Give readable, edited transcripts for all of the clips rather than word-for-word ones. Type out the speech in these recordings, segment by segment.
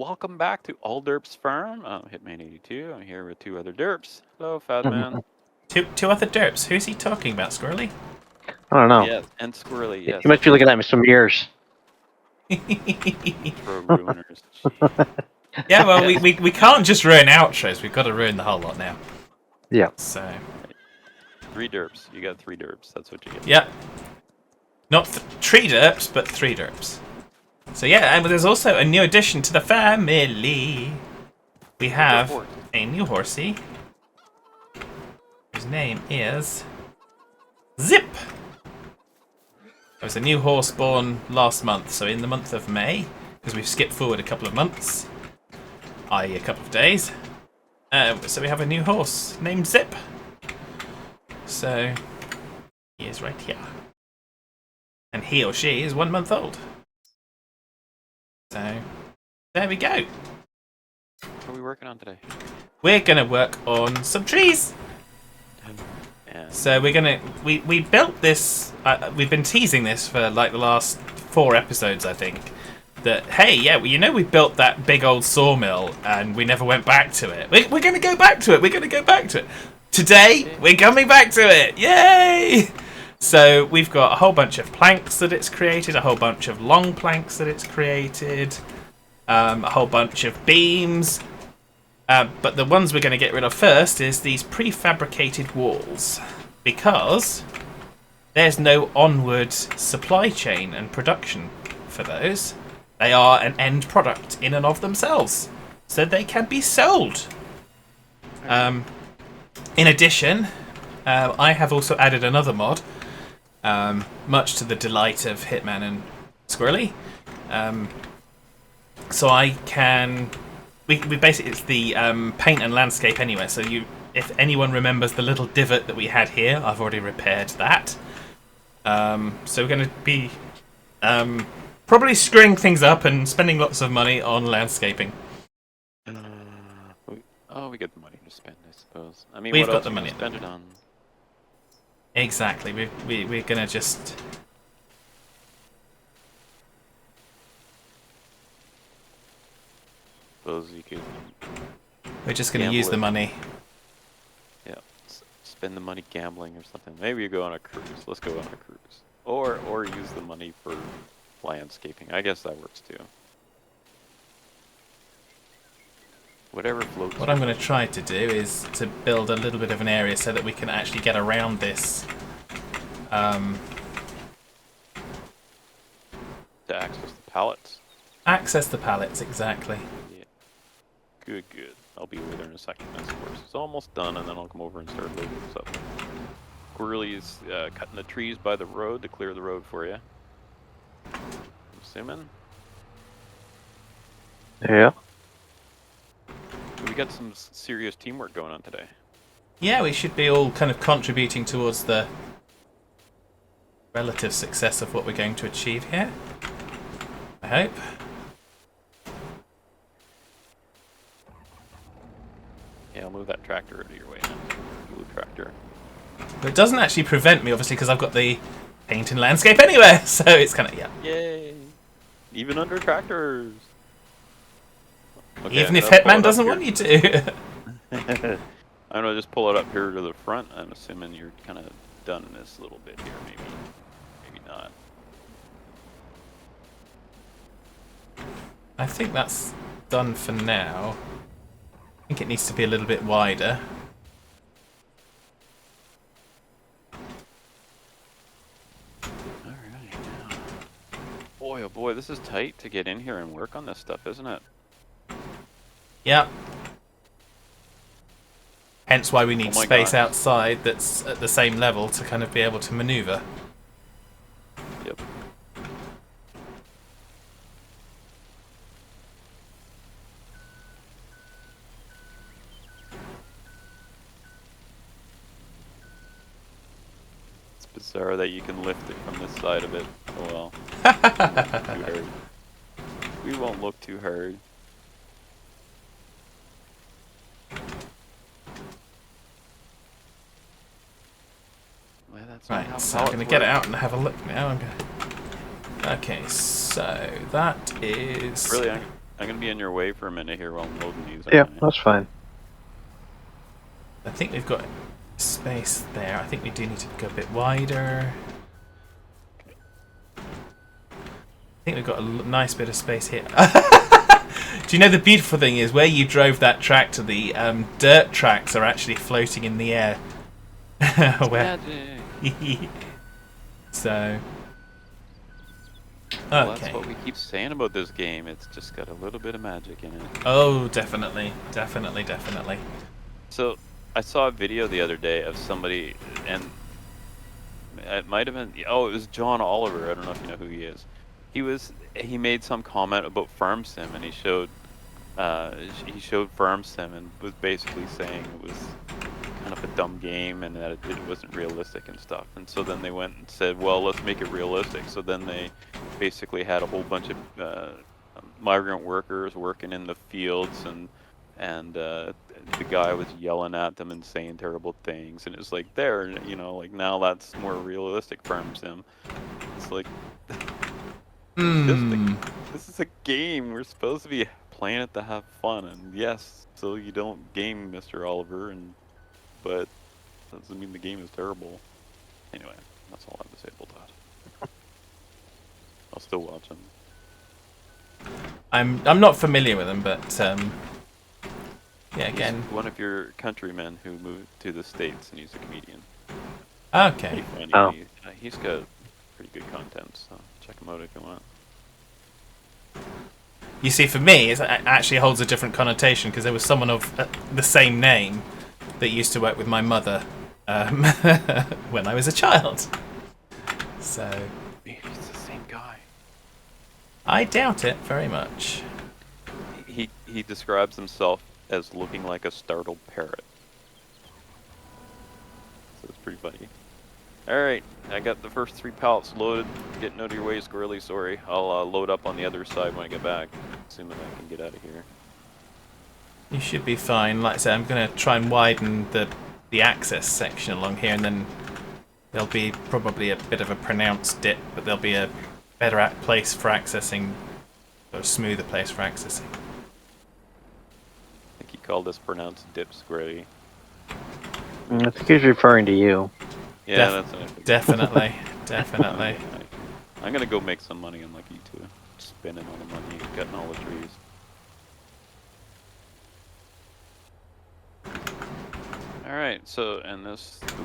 welcome back to All Derps Farm. I'm Hitman82. I'm here with two other Derps. Hello, Fadman. Two other derps. Who's he talking about, Squirrelly? I don't know. Yes, and Squirrely. Yes. You must be looking at me some years. Pro ruiners. Yeah, well, we can't just ruin outros. We've got to ruin the whole lot now. Yeah. So. 3 derps. You got 3 derps. That's what you get. Yep. Not 3 derps, but 3 derps. So yeah, and there's also a new addition to the family. We have a new horsey. His name is Zip. There was a new horse born last month, so in the month of May, because we've skipped forward a couple of months, i.e. a couple of days. So we have a new horse named Zip. So he is right here. And he or she is 1 month old. So there we go. What are we working on today? We're gonna work on some trees. So we're gonna we built this. We've been teasing this for like the last 4 episodes, I think. That hey, yeah, well, you know, we built that big old sawmill and we never went back to it. We're gonna go back to it. We're gonna go back to it. Today we're coming back to it. Yay! So we've got a whole bunch of planks that it's created, a whole bunch of long planks that it's created, a whole bunch of beams. But the ones we're going to get rid of first is these prefabricated walls, because there's no onward supply chain and production for those. They are an end product in and of themselves, so they can be sold. In addition, I have also added another mod, much to the delight of Hitman and Squirrelly. So I can... We basically, it's the paint and landscape anyway, so if anyone remembers the little divot that we had here, I've already repaired that. So we're going to be probably screwing things up and spending lots of money on landscaping. We get the money to spend, I suppose. I mean, We've what got else the are we money. gonna spend it on? Exactly, we're going to just... Suppose you could. We're just going to use the money. Yeah, spend the money gambling or something. Maybe you go on a cruise. Let's go on a cruise. Or use the money for landscaping. I guess that works too. Whatever floats. What I'm going to try to do is to build a little bit of an area so that we can actually get around this. To access the pallets. Access the pallets, exactly. Yeah. Good. I'll be over there in a second. That's of course. It's almost done, and then I'll come over and start loading this up. Squirrely is cutting the trees by the road to clear the road for you. I'm assuming. Yeah. We got some serious teamwork going on today. Yeah, we should be all kind of contributing towards the relative success of what we're going to achieve here. I hope. Yeah, I'll move that tractor out of your way now. Blue tractor. But it doesn't actually prevent me, obviously, because I've got the paint and landscape anywhere, so it's kind of, yeah. Yay! Even under tractors! Okay, Even if Hitman doesn't want you to. I'm gonna just pull it up here to the front. I'm assuming you're kind of done in this little bit here, maybe not. I think that's done for now. I think it needs to be a little bit wider. Alright, now. Boy, oh boy, this is tight to get in here and work on this stuff, isn't it? Yep. Hence why we need space gosh. outside that's at the same level to kind of be able to maneuver. Yep. It's bizarre that you can lift it from this side of it. Oh well. Too hard. We won't look too hard. Well, that's not how Right, so I'm going to pallets get it work. out and have a look now. Okay, so that is... Really, I'm gonna be in your way for a minute here while I'm loading these. Yeah, okay? that's fine. I think we've got space there. I think we do need to go a bit wider. I think we've got a nice bit of space here. Do you know the beautiful thing is where you drove that tractor, the dirt tracks are actually floating in the air. Magic. So. Well, Okay. that's what we keep saying about this game. It's just got a little bit of magic in it. Oh, definitely, definitely, definitely. So, I saw a video the other day of somebody, and it might have been, oh, it was John Oliver. I don't know if you know who he is. He made some comment about Farm Sim, and he showed Farm Sim and was basically saying it was kind of a dumb game and that it wasn't realistic and stuff. And so then they went and said, well, let's make it realistic. So then they basically had a whole bunch of migrant workers working in the fields, and the guy was yelling at them and saying terrible things. And it's like, there, you know, like now that's more realistic Farm Sim. It's like, this is a game. We're supposed to be playing it to have fun, and yes, so you don't game Mr. Oliver, but doesn't mean the game is terrible. Anyway, that's all I have to say about that. I'll still watch him. I'm not familiar with them, but yeah, again. He's one of your countrymen who moved to the States, and he's a comedian. Okay. Pretty funny. Oh. He's got pretty good content, so check him out if you want. You see, for me, it actually holds a different connotation because there was someone of the same name that used to work with my mother when I was a child. So Maybe it's the same guy. I doubt it very much. He describes himself as looking like a startled parrot. So it's pretty funny. Alright, I got the first 3 pallets loaded. Getting out of your way, Squirrelly, sorry. I'll load up on the other side when I get back, assuming I can get out of here. You should be fine. Like I said, I'm going to try and widen the access section along here, and then there'll be probably a bit of a pronounced dip, but there'll be a better place for accessing, or a smoother place for accessing. I think he called this pronounced dip, Squirrelly. I think he's referring to you. Yeah, that's what I think. Definitely, definitely. I'm gonna go make some money unlike you two. Spending all the money, cutting all the trees. Alright, so, and the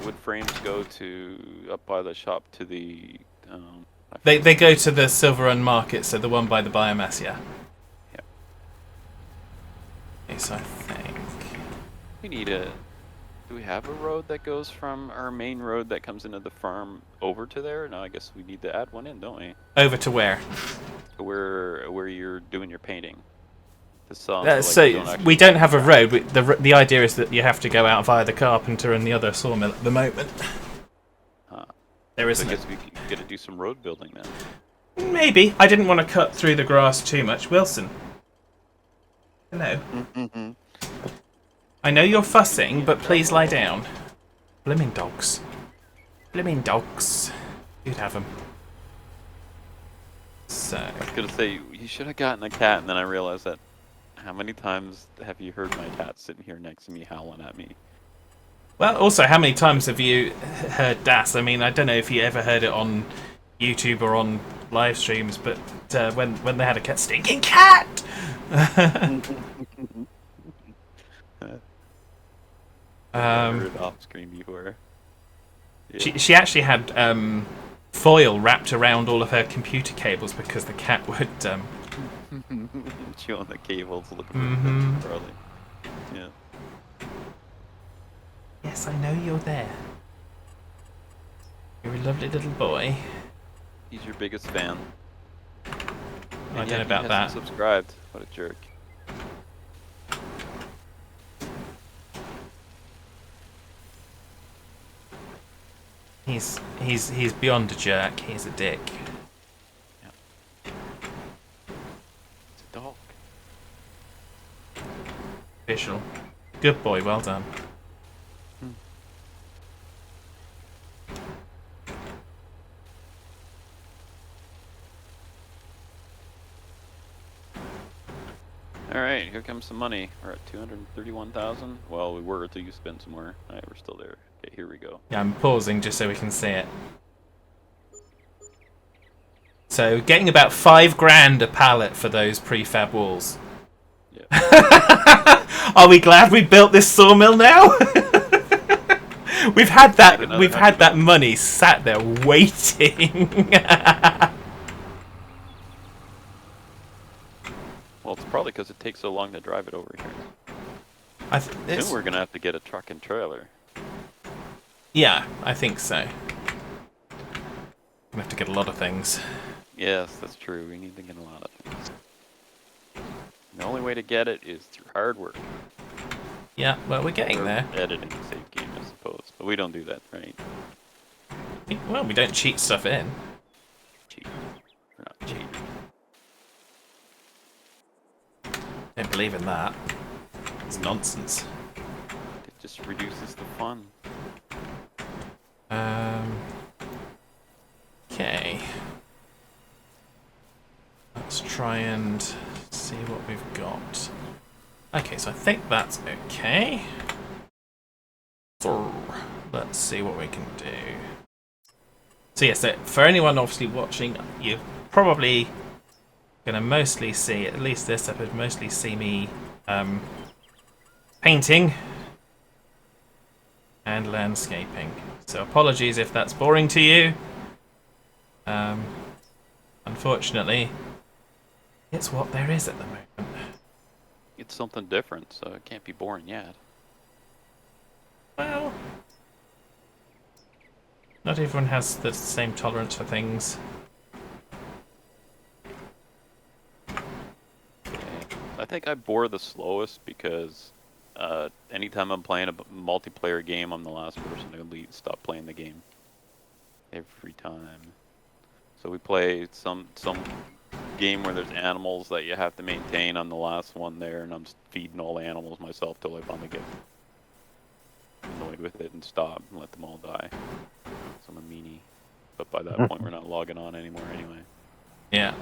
wood frames go to, up by the shop to the, They go to the Silver Run Market, so the one by the biomass, yeah. Yeah. Okay, so I think... we need do we have a road that goes from our main road that comes into the farm over to there? No, I guess we need to add one in, don't we? Over to where? Where you're doing your painting. The song. So we don't have a road. The idea is that you have to go out via the carpenter and the other sawmill at the moment. Huh. There So isn't. I guess we get to do some road building then. Maybe. I didn't want to cut through the grass too much. Wilson. Hello. I know you're fussing, but please lie down. Blimmin' dogs. Blimmin' dogs. You'd have them. So... I was gonna say, you should have gotten a cat, and then I realized that how many times have you heard my cat sitting here next to me howling at me? Well, also, how many times have you heard Das? I mean, I don't know if you ever heard it on YouTube or on live streams, but when they had a cat, stinking cat! I've heard it off screen before. Yeah. She actually had foil wrapped around all of her computer cables because the cat would... Chew on the cables looking for Charlie. Yeah. Yes, I know you're there. You're a lovely little boy. He's your biggest fan. I don't know about that. Subscribed. What a jerk. He's beyond a jerk. He's a dick. Yeah. It's a dog. Official. Good boy. Well done. Alright, here comes some money. We're at 231,000. Well, we were until you spent some more. Alright, we're still there. Okay, here we go. Yeah, I'm pausing just so we can see it. So, getting about 5 grand a pallet for those prefab walls. Yeah. Are we glad we built this sawmill now? We've had that money sat there waiting. Well, it's probably because it takes so long to drive it over here. Soon we're gonna have to get a truck and trailer. Yeah, I think so. We have to get a lot of things. Yes, that's true. We need to get a lot of things. The only way to get it is through hard work. Yeah, well, we're getting there. Editing the save game, I suppose. But we don't do that, right? Well, we don't cheat stuff in. Cheat. We're not cheating. Don't believe in that. It's nonsense. It just reduces the fun. Okay. Let's try and see what we've got. Okay, so I think that's okay. So, let's see what we can do. So yeah, so for anyone obviously watching, you're probably gonna mostly see, at least this episode, mostly see me painting and landscaping. So apologies if that's boring to you. Unfortunately, it's what there is at the moment. It's something different, so it can't be boring yet. Well, not everyone has the same tolerance for things. I think I bore the slowest because anytime I'm playing a multiplayer game, I'm the last person to stop playing the game. Every time. So we play some game where there's animals that you have to maintain. I'm the last one there, and I'm feeding all the animals myself till I finally get annoyed with it and stop and let them all die. So I'm a meanie. But by that point, we're not logging on anymore anyway. Yeah.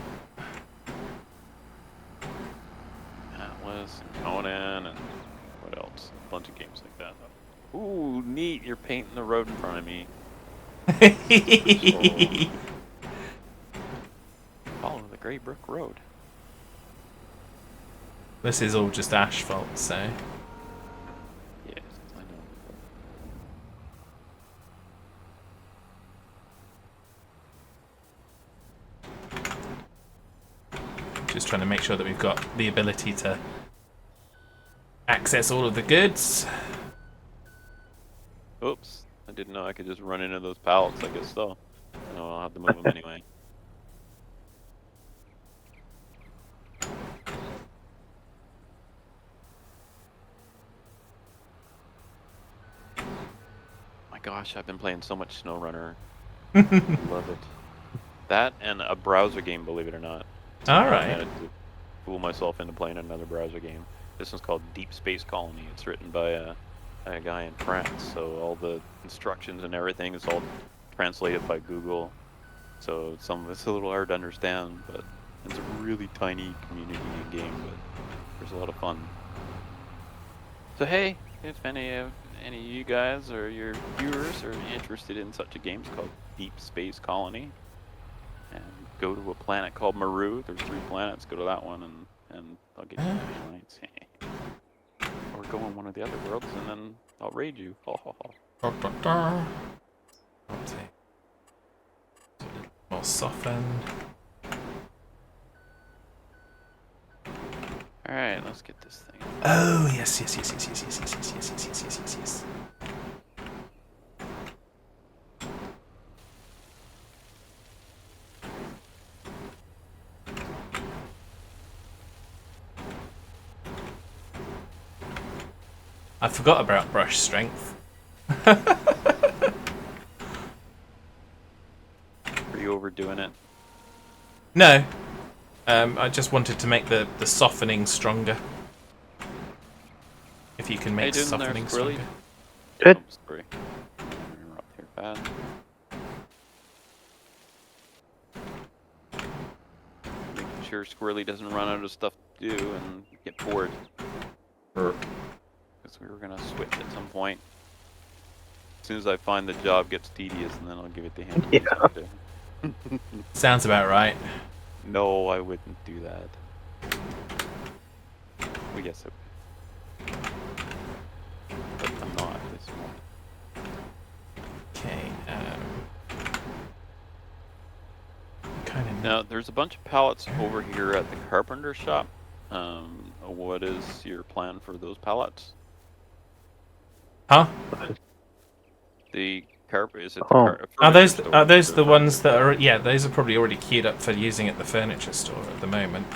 Atlas and Conan and what else? A bunch of games like that. Ooh, neat! You're painting the road in front of me. Follow the Grey Brook Road. This is all just asphalt, so. Yes, I know. Just trying to make sure that we've got the ability to access all of the goods. Oops, I didn't know I could just run into those pallets. I guess so. No, I'll have to move them anyway. My gosh, I've been playing so much SnowRunner. Love it. That and a browser game, believe it or not. Alright. I had to fool myself into playing another browser game. This one's called Deep Space Colony. It's written by a guy in France, so all the instructions and everything is all translated by Google. So some of it's a little hard to understand, but it's a really tiny community and game, but there's a lot of fun. So hey, if any of you guys or your viewers are interested in such a game, it's called Deep Space Colony. And go to a planet called Maru. There's 3 planets. Go to that one, and I'll get you some lights. Or go on one of the other worlds, and then I'll raid you. Ho ho ho. Okay. More softened. All right, let's get this thing. Oh yes. I forgot about brush strength. Are you overdoing it? No. I just wanted to make the softening stronger. If you can make softening stronger. Good. Oh, sorry. Interrupt here, bad. Making sure Squirrelly doesn't run out of stuff to do and get bored. Er. Because we were going to switch at some point. As soon as I find the job gets tedious, and then I'll give it to him. Yeah. Sounds about right. No, I wouldn't do that. Well, yes, I would. But I'm not at this moment. Okay. Kind of. Now, there's a bunch of pallets over here at the carpenter shop. What is your plan for those pallets? Huh? The is it the Oh. Are those furniture are store? those the ones that are? Yeah, those are probably already queued up for using at the furniture store at the moment.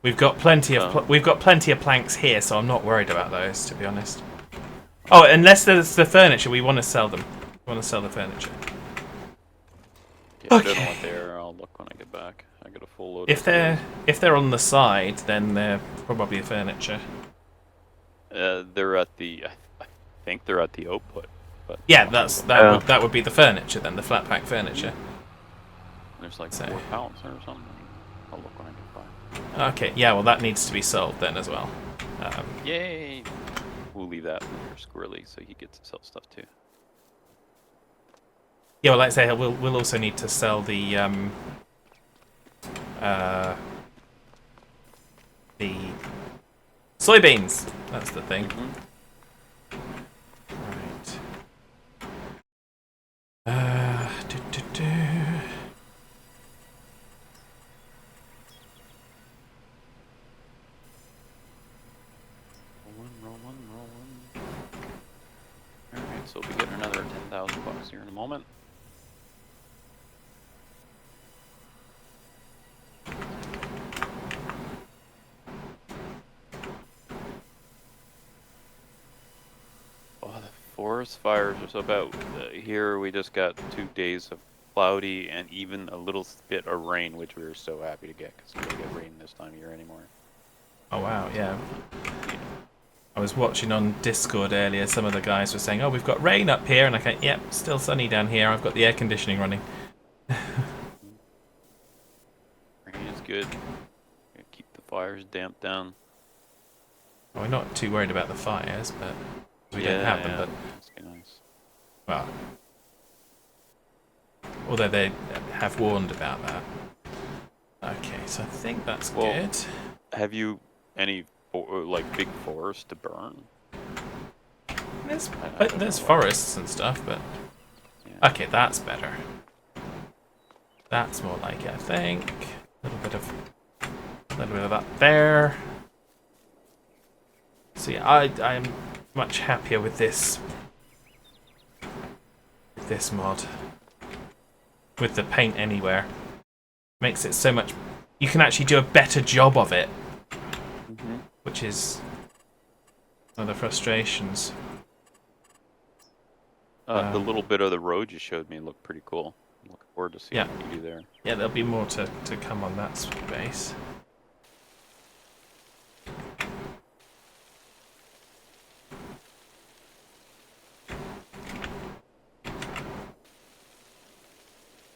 We've got plenty of we've got plenty of planks here, so I'm not worried about those, to be honest. Oh, unless there's the furniture, we want to sell them. We want to sell the furniture. Yeah, Okay. I don't know what they are. I'll look when I get back. I got a full load. If they're on the side, then they're probably furniture. They're at the. I think they're at the output. But Yeah, that would be the furniture then, the flat pack furniture. there's like So- 4 pounds or something. I'll look when I get back. Okay, yeah, well that needs to be sold then as well. Yay! We'll leave that for Squirrelly, so he gets to sell stuff too. Yeah, well, like I say, we'll also need to sell the soybeans. That's the thing. Right. Do. Rolling. Alright, so we'll be getting another 10,000 bucks here in a moment. Oh, the forest fires are so about here. We just got 2 days of cloudy and even a little bit of rain, which we were so happy to get because we don't get rain this time of year anymore. Oh wow, yeah. I was watching on Discord earlier. Some of the guys were saying, "Oh, we've got rain up here," and I go, "Yep, still sunny down here. I've got the air conditioning running." Rain is good. Keep the fires damped down. Well, we're not too worried about the fires, but we don't have them. But That's nice. well, although they have warned about that. Okay, so I think that's good. Have you any like big forest to burn? There's forests and stuff, but Yeah. okay, that's better. That's more like it, I think. A little bit of that there. So yeah, I'm much happier with this mod. With the paint anywhere. Makes it so much. You can actually do a better job of it. Which is one of the frustrations. The little bit of the road you showed me looked pretty cool. I'm looking forward to seeing what you do there. Yeah, there'll be more to come on that space.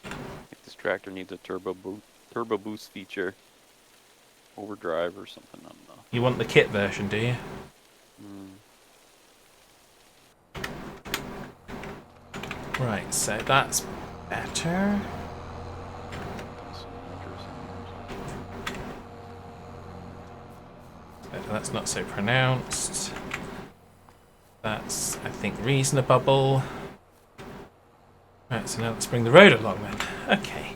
I think this tractor needs a turbo boost feature. Overdrive or something, I don't know. You want the kit version, do you? Right, so that's better. That's not so pronounced. That's, I think, reasonable. Right, so now let's bring the road along then. Okay.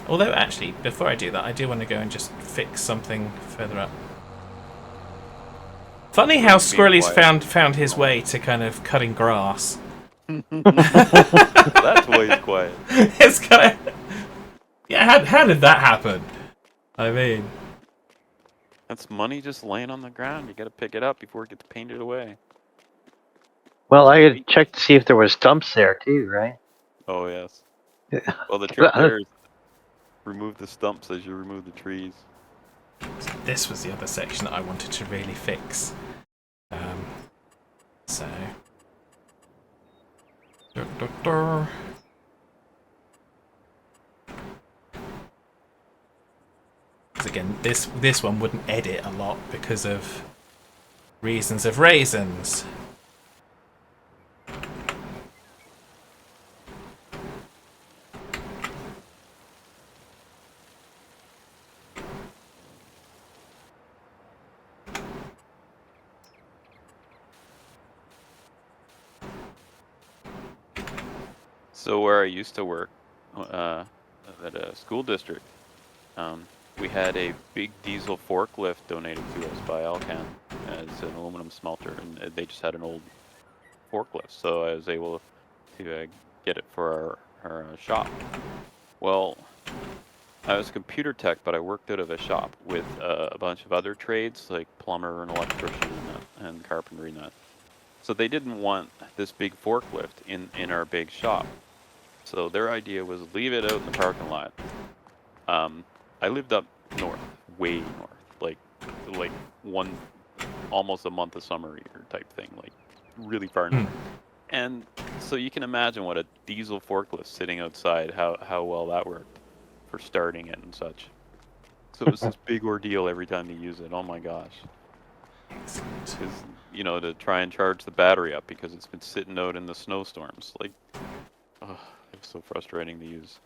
Although, actually, before I do that, I do want to go and just fix something further up. Funny how Squirrelly's found his way to kind of cutting grass. That's why he's quiet. It's kind of... Yeah, how did that happen? I mean... That's money just laying on the ground. You gotta pick it up before it gets painted away. Well, I had checked to see if there was stumps there too, right? Oh, yes. Yeah. Well, the trick there is remove the stumps as you remove the trees. This was the other section that I wanted to really fix. So... again, this one wouldn't edit a lot because of reasons of raisins. So where I used to work, at a school district, we had a big diesel forklift donated to us by Alcan as an aluminum smelter, and they just had an old forklift, so I was able to get it for our shop. Well, I was a computer tech, but I worked out of a shop with a bunch of other trades like plumber and electrician and carpentry and that. So they didn't want this big forklift in our big shop. So their idea was leave it out in the parking lot. I lived up north, way north, like almost a month of summer year type thing, like really far north. And so you can imagine what a diesel forklift sitting outside, how well that worked for starting it and such. So it was this big ordeal every time you use it. Oh my gosh. Because, to try and charge the battery up because it's been sitting out in the snowstorms. Like, oh, it was so frustrating to use.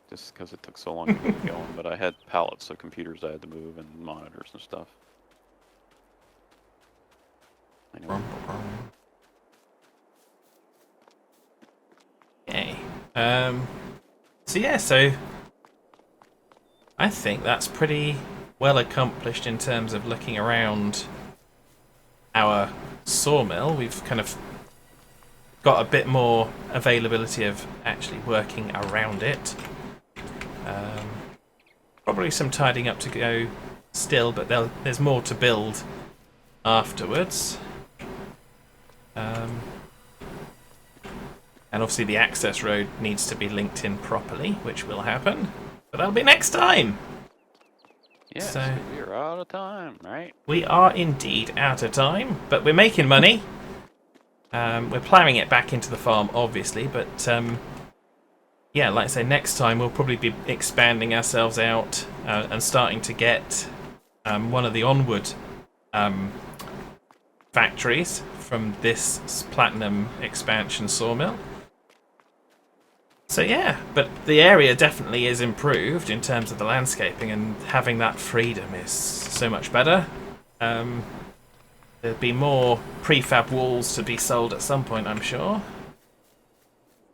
Just because it took so long to get it going. But I had pallets of computers I had to move and monitors and stuff. Anyway. Okay. So I think that's pretty well accomplished in terms of looking around our sawmill. We've kind of got a bit more availability of actually working around it. Probably some tidying up to go still, but there's more to build afterwards. And obviously the access road needs to be linked in properly, which will happen. But that'll be next time! Yes, So, we're out of time, right? we are indeed out of time, but we're making money. We're ploughing it back into the farm, obviously, but yeah, like I say, next time we'll probably be expanding ourselves out and starting to get one of the onward factories from this platinum expansion sawmill. So yeah, but the area definitely is improved in terms of the landscaping, and having that freedom is so much better. There'll be more prefab walls to be sold at some point, I'm sure.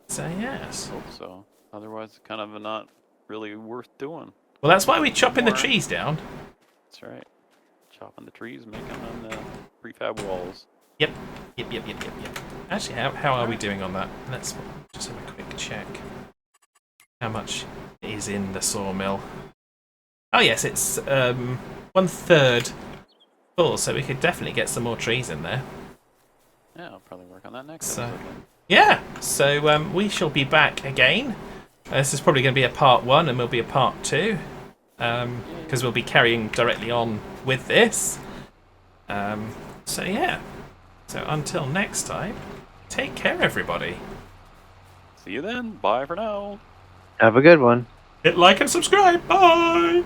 So yes. Hope so. Otherwise, it's kind of not really worth doing. Well, that's why we're chopping the trees down. That's right. Chopping the trees, making them the prefab walls. Yep. Actually, how are we doing on that? Let's just have a quick check. How much is in the sawmill? Oh yes, it's 1/3 full, so we could definitely get some more trees in there. Yeah, I'll probably work on that next episode. Yeah, so we shall be back again. This is probably going to be a part 1, and will be a part 2, because we'll be carrying directly on with this. So yeah. So until next time, take care, everybody. See you then. Bye for now. Have a good one. Hit like and subscribe. Bye.